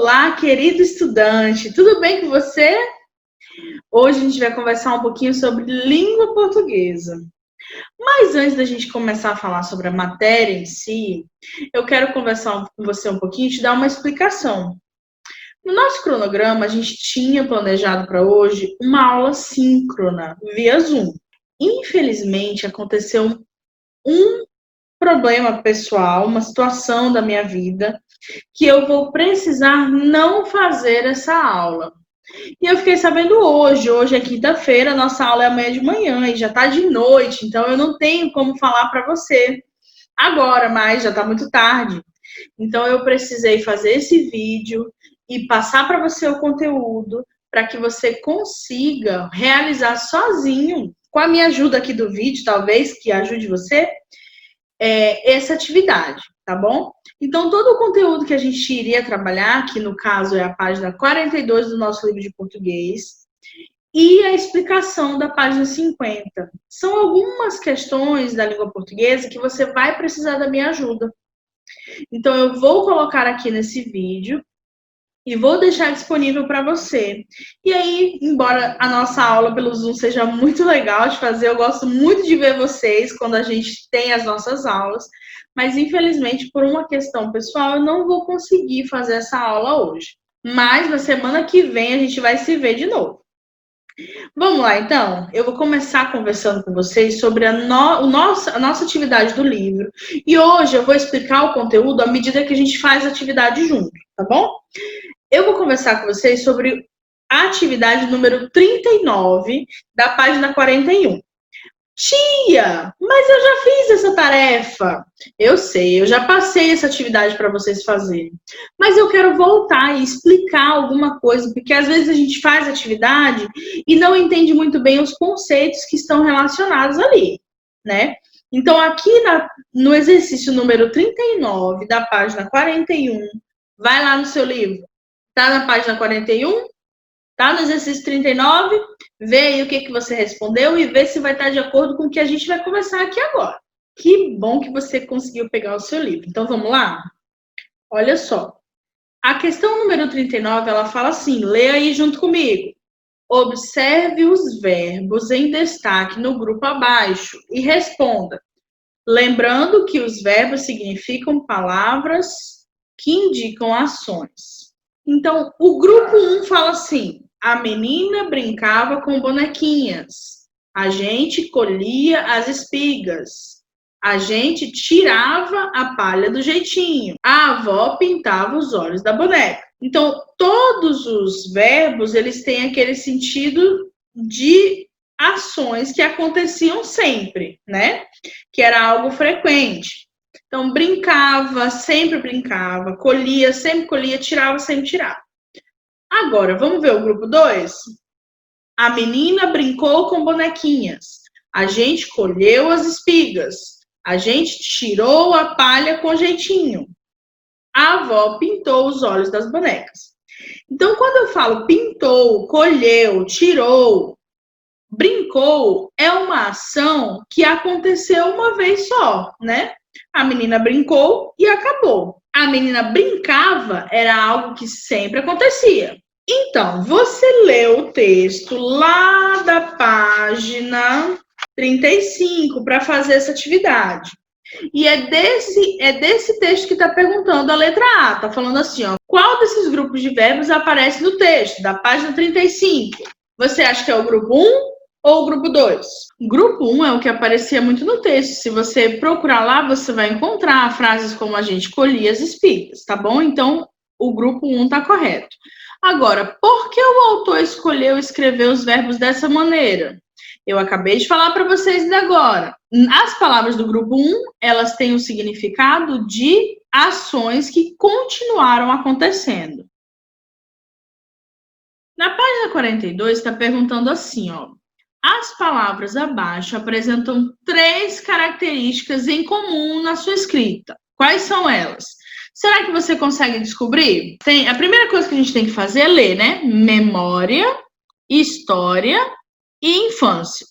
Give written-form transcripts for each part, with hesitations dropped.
Olá, querido estudante, tudo bem com você? Hoje a gente vai conversar um pouquinho sobre língua portuguesa. Mas antes da gente começar a falar sobre a matéria em si, eu quero conversar com você um pouquinho e te dar uma explicação. No nosso cronograma, a gente tinha planejado para hoje uma aula síncrona via Zoom. Infelizmente, aconteceu um problema pessoal, uma situação da minha vida, que eu vou precisar não fazer essa aula. E eu fiquei sabendo hoje é quinta-feira, nossa aula é amanhã de manhã e já tá de noite, então eu não tenho como falar para você agora, mas já tá muito tarde. Então eu precisei fazer esse vídeo e passar para você o conteúdo para que você consiga realizar sozinho, com a minha ajuda aqui do vídeo, talvez que ajude você, essa atividade, tá bom? Então, todo o conteúdo que a gente iria trabalhar, que no caso é a página 42 do nosso livro de português, e a explicação da página 50. São algumas questões da língua portuguesa que você vai precisar da minha ajuda. Então, eu vou colocar aqui nesse vídeo e vou deixar disponível para você. E aí, embora a nossa aula pelo Zoom seja muito legal de fazer, eu gosto muito de ver vocês quando a gente tem as nossas aulas, mas infelizmente, por uma questão pessoal, eu não vou conseguir fazer essa aula hoje. Mas na semana que vem a gente vai se ver de novo. Vamos lá, então? Eu vou começar conversando com vocês sobre a nossa atividade do livro. E hoje eu vou explicar o conteúdo à medida que a gente faz a atividade junto, tá bom? Eu vou conversar com vocês sobre a atividade número 39 da página 41. Tia, mas eu já fiz essa tarefa. Eu sei, eu já passei essa atividade para vocês fazerem. Mas eu quero voltar e explicar alguma coisa, porque às vezes a gente faz atividade e não entende muito bem os conceitos que estão relacionados ali, né? Então, aqui no exercício número 39 da página 41, vai lá no seu livro. Tá na página 41? Tá no exercício 39? Vê aí o que você respondeu e vê se vai estar de acordo com o que a gente vai conversar aqui agora. Que bom que você conseguiu pegar o seu livro. Então, vamos lá? Olha só. A questão número 39, ela fala assim, lê aí junto comigo. Observe os verbos em destaque no grupo abaixo e responda. Lembrando que os verbos significam palavras que indicam ações. Então, o grupo 1 fala assim, a menina brincava com bonequinhas, a gente colhia as espigas, a gente tirava a palha do jeitinho, a avó pintava os olhos da boneca. Então, todos os verbos, eles têm aquele sentido de ações que aconteciam sempre, né? Que era algo frequente. Então, sempre brincava, colhia, sempre colhia, tirava, sempre tirava. Agora, vamos ver o grupo 2? A menina brincou com bonequinhas. A gente colheu as espigas. A gente tirou a palha com jeitinho. A avó pintou os olhos das bonecas. Então, quando eu falo pintou, colheu, tirou, brincou, é uma ação que aconteceu uma vez só, né? A menina brincou e acabou. A menina brincava era algo que sempre acontecia. Então, você leu o texto lá da página 35 para fazer essa atividade. E é desse texto que está perguntando a letra A. Está falando assim, ó. Qual desses grupos de verbos aparece no texto da página 35? Você acha que é o grupo 1 ou o grupo 2? O grupo 1 é o que aparecia muito no texto. Se você procurar lá, você vai encontrar frases como a gente colhia as espigas, tá bom? Então, o grupo 1 está correto. Agora, por que o autor escolheu escrever os verbos dessa maneira? Eu acabei de falar para vocês agora. As palavras do grupo 1, elas têm o significado de ações que continuaram acontecendo. Na página 42, está perguntando assim, ó. As palavras abaixo apresentam 3 características em comum na sua escrita. Quais são elas? Será que você consegue descobrir? A primeira coisa que a gente tem que fazer é ler, né? Memória, história e infância.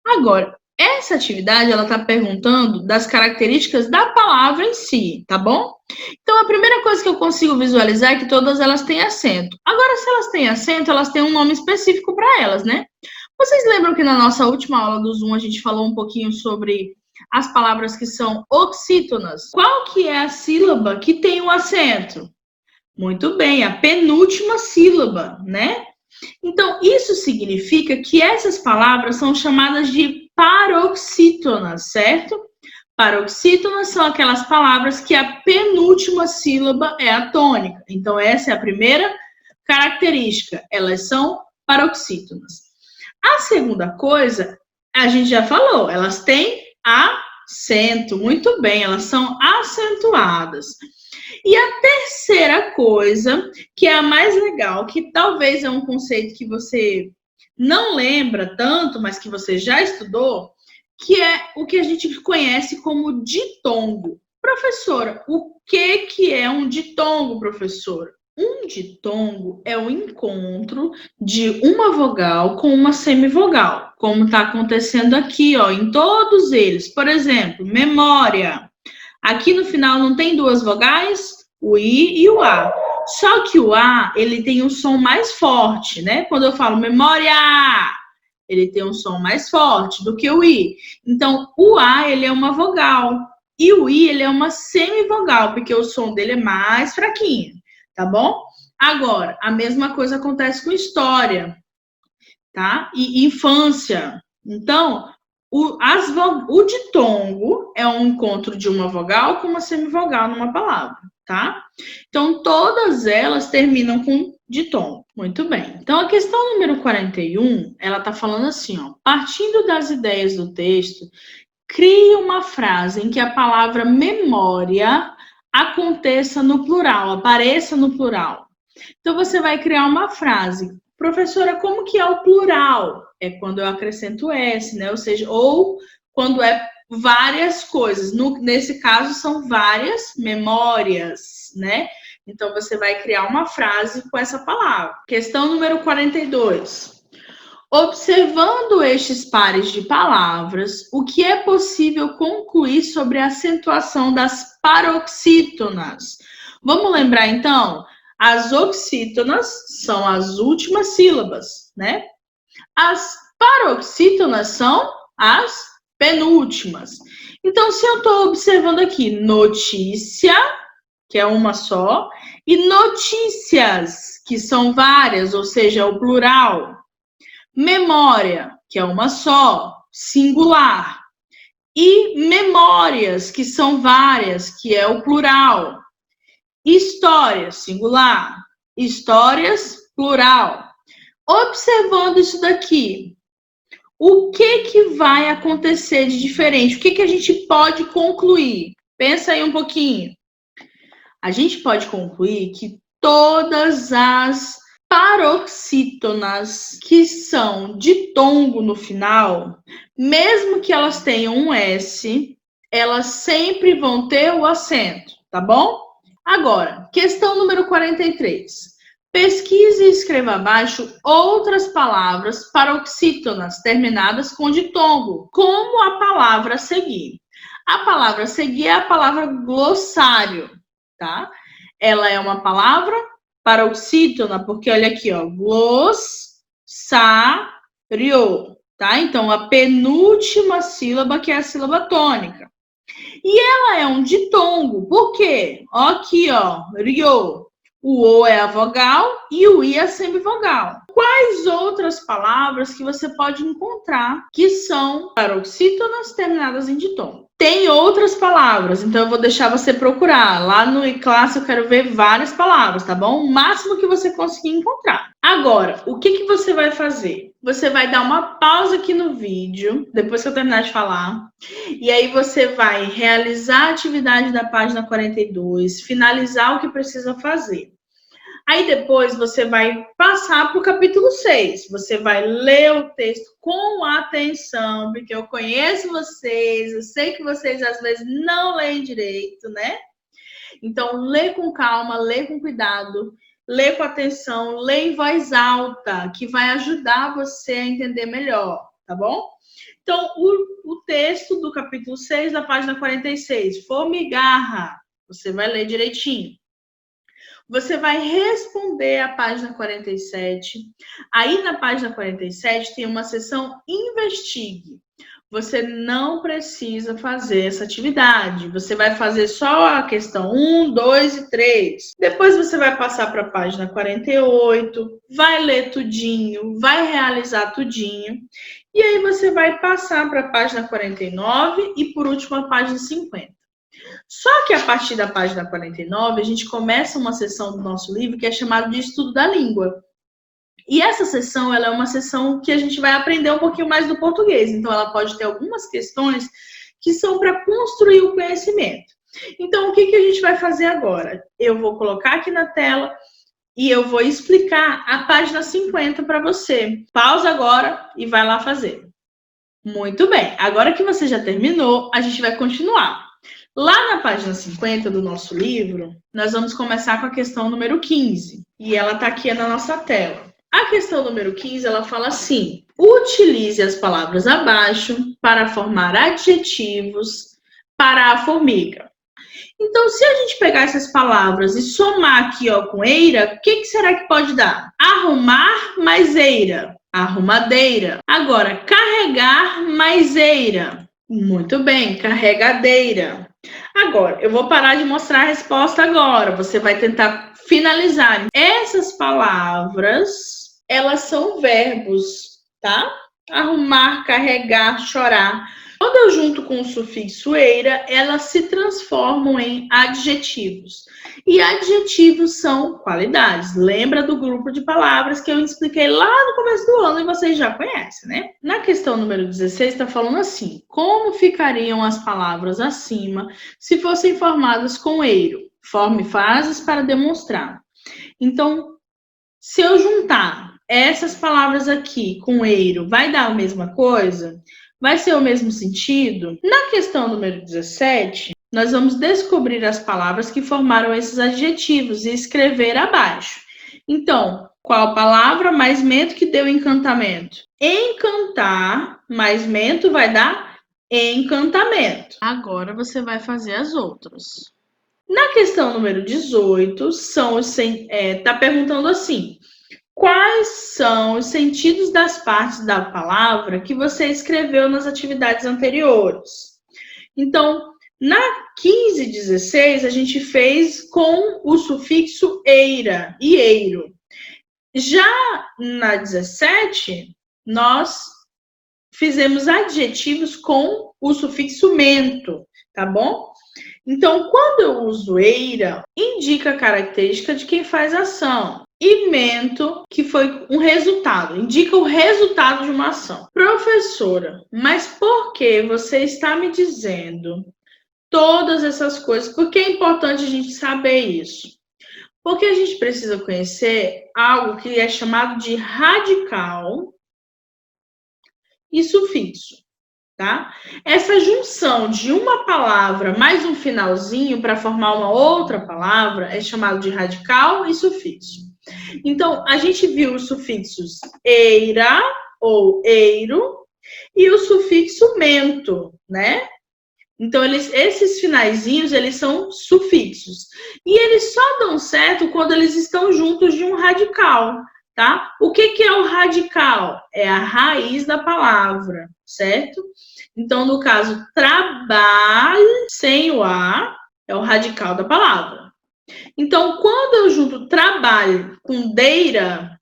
Agora, Essa atividade, ela está perguntando das características da palavra em si, tá bom? Então, a primeira coisa que eu consigo visualizar é que todas elas têm acento. Agora, se elas têm acento, elas têm um nome específico para elas, né? Vocês lembram que na nossa última aula do Zoom a gente falou um pouquinho sobre as palavras que são oxítonas? Qual que é a sílaba que tem o acento? Muito bem, a penúltima sílaba, né? Então, isso significa que essas palavras são chamadas de paroxítonas, certo? Paroxítonas são aquelas palavras que a penúltima sílaba é a tônica. Então, essa é a primeira característica. Elas são paroxítonas. A segunda coisa, a gente já falou, elas têm acento. Muito bem, elas são acentuadas. E a terceira coisa, que é a mais legal, que talvez é um conceito que você não lembra tanto, mas que você já estudou, que é o que a gente conhece como ditongo. Professora, o que é um ditongo, professora? Um ditongo é o encontro de uma vogal com uma semivogal, como está acontecendo aqui, ó, em todos eles. Por exemplo, memória. Aqui no final não tem duas vogais, o I e o A. Só que o A, ele tem um som mais forte, né? Quando eu falo memória, ele tem um som mais forte do que o I. Então, o A, ele é uma vogal. E o I, ele é uma semivogal, porque o som dele é mais fraquinho, tá bom? Agora, a mesma coisa acontece com história, tá? E infância. Então, o ditongo é um encontro de uma vogal com uma semivogal numa palavra, tá? Então, todas elas terminam com ditongo. Muito bem. Então, a questão número 41, ela tá falando assim, ó. Partindo das ideias do texto, crie uma frase em que a palavra memória aconteça no plural, apareça no plural. Então, você vai criar uma frase. Professora, como que é o plural? É quando eu acrescento S, né? Ou seja, ou quando é várias coisas. Nesse caso, são várias memórias, né? Então, você vai criar uma frase com essa palavra. Questão número 42. Observando estes pares de palavras, o que é possível concluir sobre a acentuação das paroxítonas? Vamos lembrar, então? As oxítonas são as últimas sílabas, né? As paroxítonas são as penúltimas. Então, se eu estou observando aqui notícia, que é uma só, e notícias, que são várias, ou seja, o plural. Memória, que é uma só, singular. E memórias, que são várias, que é o plural. Histórias, singular. Histórias, plural. Observando isso daqui, o que vai acontecer de diferente? O que a gente pode concluir? Pensa aí um pouquinho. A gente pode concluir que todas as paroxítonas que são ditongo no final, mesmo que elas tenham um S, elas sempre vão ter o acento, tá bom? Agora, questão número 43. Pesquise e escreva abaixo outras palavras paroxítonas terminadas com ditongo, como a palavra a seguir. A palavra a seguir é a palavra glossário, tá? Ela é uma palavra paroxítona, porque olha aqui, ó, glossário, tá? Então, a penúltima sílaba que é a sílaba tônica. E ela é um ditongo, por quê? Ó aqui, ó, rio. O O é a vogal e o I é a semivogal. Quais outras palavras que você pode encontrar que são paroxítonas terminadas em ditongo? Tem outras palavras, então eu vou deixar você procurar. Lá no eClasse eu quero ver várias palavras, tá bom? O máximo que você conseguir encontrar. Agora, o que você vai fazer? Você vai dar uma pausa aqui no vídeo, depois que eu terminar de falar. E aí você vai realizar a atividade da página 42, finalizar o que precisa fazer. Aí depois você vai passar para o capítulo 6. Você vai ler o texto com atenção, porque eu conheço vocês, eu sei que vocês às vezes não leem direito, né? Então, lê com calma, lê com cuidado, lê com atenção, lê em voz alta, que vai ajudar você a entender melhor, tá bom? Então, o texto do capítulo 6, da página 46, formigarra, você vai ler direitinho. Você vai responder a página 47. Aí, na página 47, tem uma seção Investigue. Você não precisa fazer essa atividade. Você vai fazer só a questão 1, 2 e 3. Depois você vai passar para a página 48, vai ler tudinho, vai realizar tudinho. E aí você vai passar para a página 49 e, por último, a página 50. Só que a partir da página 49, a gente começa uma sessão do nosso livro que é chamada de Estudo da Língua. E essa sessão, ela é uma sessão que a gente vai aprender um pouquinho mais do português. Então, ela pode ter algumas questões que são para construir o conhecimento. Então, o que a gente vai fazer agora? Eu vou colocar aqui na tela e eu vou explicar a página 50 para você. Pausa agora e vai lá fazer. Muito bem. Agora que você já terminou, a gente vai continuar. Lá na página 50 do nosso livro, nós vamos começar com a questão número 15. E ela está aqui na nossa tela. A questão número 15, ela fala assim: utilize as palavras abaixo para formar adjetivos para a formiga. Então, se a gente pegar essas palavras e somar aqui, ó, com eira, o que será que pode dar? Arrumar mais eira. Arrumadeira. Agora, carregar mais eira. Muito bem, carregadeira. Agora, eu vou parar de mostrar a resposta agora. Você vai tentar finalizar. Essas palavras, elas são verbos, tá? Arrumar, carregar, chorar. Quando eu junto com o sufixo eira, elas se transformam em adjetivos. E adjetivos são qualidades. Lembra do grupo de palavras que eu expliquei lá no começo do ano e vocês já conhecem, né? Na questão número 16, está falando assim: como ficariam as palavras acima se fossem formadas com eiro? Forme frases para demonstrar. Então, se eu juntar essas palavras aqui com eiro, vai dar a mesma coisa? Vai ser o mesmo sentido? Na questão número 17, nós vamos descobrir as palavras que formaram esses adjetivos e escrever abaixo. Então, qual palavra mais mento que deu encantamento? Encantar mais mento vai dar encantamento. Agora você vai fazer as outras. Na questão número 18, tá perguntando assim: quais são os sentidos das partes da palavra que você escreveu nas atividades anteriores? Então, na 15 e 16, a gente fez com o sufixo eira e eiro. Já na 17, nós fizemos adjetivos com o sufixo mento, tá bom? Então, quando eu uso eira, indica a característica de quem faz a ação. E mento, que foi um resultado, indica o resultado de uma ação. Professora, mas por que você está me dizendo todas essas coisas? Por que é importante a gente saber isso? Porque a gente precisa conhecer algo que é chamado de radical e sufixo, tá? Essa junção de uma palavra mais um finalzinho para formar uma outra palavra é chamado de radical e sufixo. Então, a gente viu os sufixos eira ou eiro e o sufixo mento, né? Então, esses finaizinhos, eles são sufixos. E eles só dão certo quando eles estão juntos de um radical, tá? O que é o radical? É a raiz da palavra, certo? Então, no caso, trabalho sem o A é o radical da palavra. Então, quando eu junto trabalho com deira,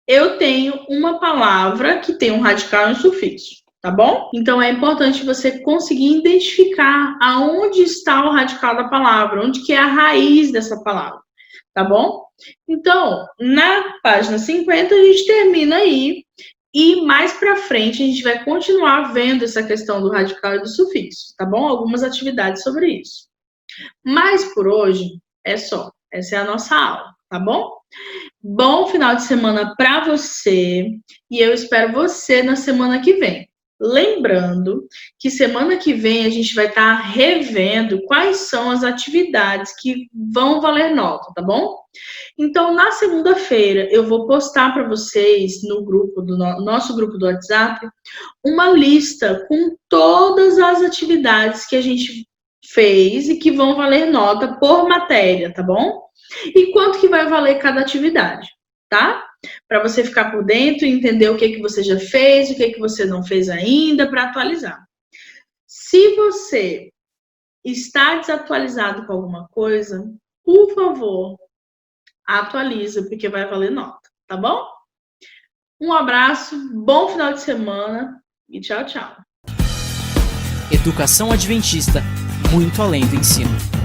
eu tenho uma palavra que tem um radical e um sufixo, tá bom? Então, é importante você conseguir identificar aonde está o radical da palavra, onde que é a raiz dessa palavra, tá bom? Então, na página 50, a gente termina aí e mais para frente a gente vai continuar vendo essa questão do radical e do sufixo, tá bom? Algumas atividades sobre isso. Mas, por hoje, é só. Essa é a nossa aula, tá bom? Bom final de semana para você e eu espero você na semana que vem. Lembrando que semana que vem a gente vai estar revendo quais são as atividades que vão valer nota, tá bom? Então, na segunda-feira, eu vou postar para vocês no grupo do nosso grupo do WhatsApp uma lista com todas as atividades que a gente fez e que vão valer nota por matéria, tá bom? E quanto que vai valer cada atividade, tá? Para você ficar por dentro e entender o que você já fez, o que você não fez ainda, para atualizar. Se você está desatualizado com alguma coisa, por favor, atualiza, porque vai valer nota, tá bom? Um abraço, bom final de semana e tchau, tchau. Educação Adventista, muito além do ensino.